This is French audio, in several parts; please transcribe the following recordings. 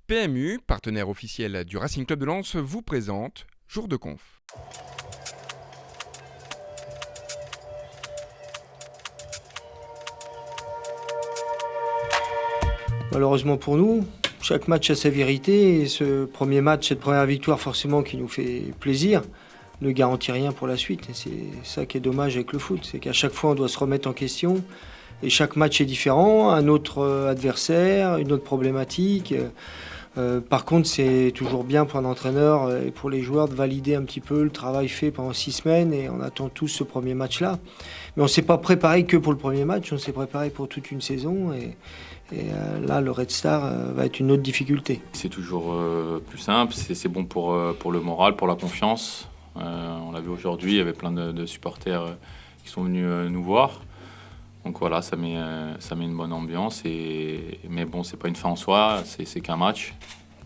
PMU, partenaire officiel du Racing Club de Lens, vous présente Jour de Conf. Malheureusement pour nous, chaque match a sa vérité et ce premier match, cette première victoire forcément qui nous fait plaisir, ne garantit rien pour la suite. Et c'est ça qui est dommage avec le foot, c'est qu'à chaque fois on doit se remettre en question et chaque match est différent, un autre adversaire, une autre problématique. Par contre, c'est toujours bien pour un entraîneur et pour les joueurs de valider un petit peu le travail fait pendant 6 semaines et on attend tous ce premier match-là. Mais on ne s'est pas préparé que pour le premier match, on s'est préparé pour toute une saison et là, le Red Star va être une autre difficulté. C'est toujours plus simple, c'est bon pour le moral, pour la confiance. On l'a vu aujourd'hui, il y avait plein de supporters qui sont venus nous voir. Donc voilà, ça met une bonne ambiance. Mais bon, c'est pas une fin en soi, c'est qu'un match.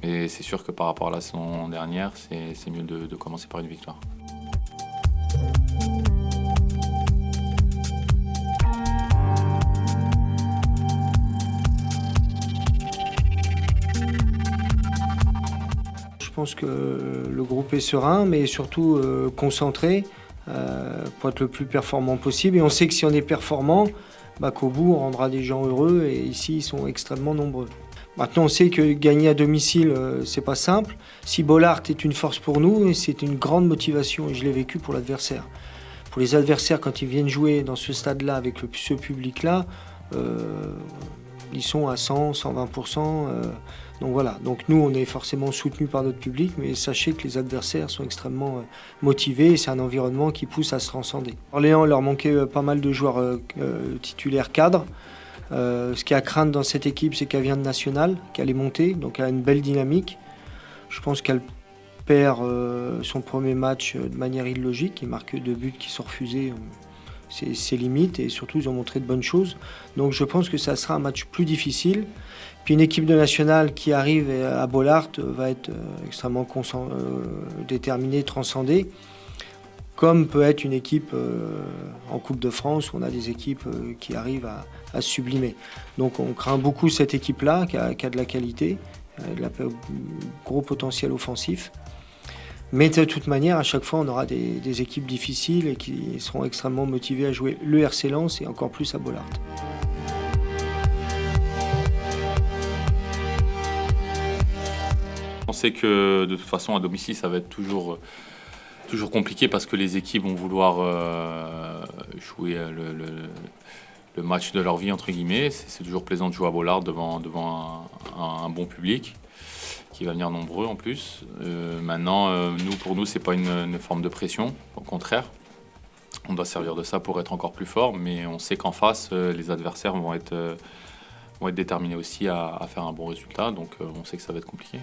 Et c'est sûr que par rapport à la saison dernière, c'est mieux de commencer par une victoire. Je pense que le groupe est serein, mais surtout concentré pour être le plus performant possible. Et on sait que si on est performant, qu'au bout, on rendra des gens heureux. Et ici, ils sont extrêmement nombreux. Maintenant, on sait que gagner à domicile, c'est pas simple. Si Bollaert est une force pour nous, c'est une grande motivation. Et je l'ai vécu pour l'adversaire. Pour les adversaires, quand ils viennent jouer dans ce stade-là, avec ce public-là, ils sont à 100, 120%. Donc voilà, donc nous on est forcément soutenus par notre public, mais sachez que les adversaires sont extrêmement motivés et c'est un environnement qui pousse à se transcender. Orléans, leur manquait pas mal de joueurs titulaires cadres. Ce qui est à craindre dans cette équipe, c'est qu'elle vient de nationale, qu'elle est montée, donc elle a une belle dynamique. Je pense qu'elle perd son premier match de manière illogique, il marque 2 buts qui sont refusés. C'est limite et surtout ils ont montré de bonnes choses. Donc je pense que ça sera un match plus difficile. Puis une équipe de nationale qui arrive à Bollaert va être extrêmement déterminée, transcendée. Comme peut être une équipe en Coupe de France où on a des équipes qui arrivent à se sublimer. Donc on craint beaucoup cette équipe-là qui a de la qualité, de gros potentiel offensif. Mais de toute manière, à chaque fois, on aura des équipes difficiles et qui seront extrêmement motivées à jouer le RC Lens et encore plus à Bollaert. On sait que de toute façon, à domicile, ça va être toujours compliqué parce que les équipes vont vouloir jouer le match de leur vie, entre guillemets. C'est toujours plaisant de jouer à Bollaert devant un bon public qui va venir nombreux en plus. Maintenant, pour nous, c'est pas une forme de pression, au contraire. On doit servir de ça pour être encore plus fort, mais on sait qu'en face, les adversaires vont être déterminés aussi à faire un bon résultat, donc on sait que ça va être compliqué.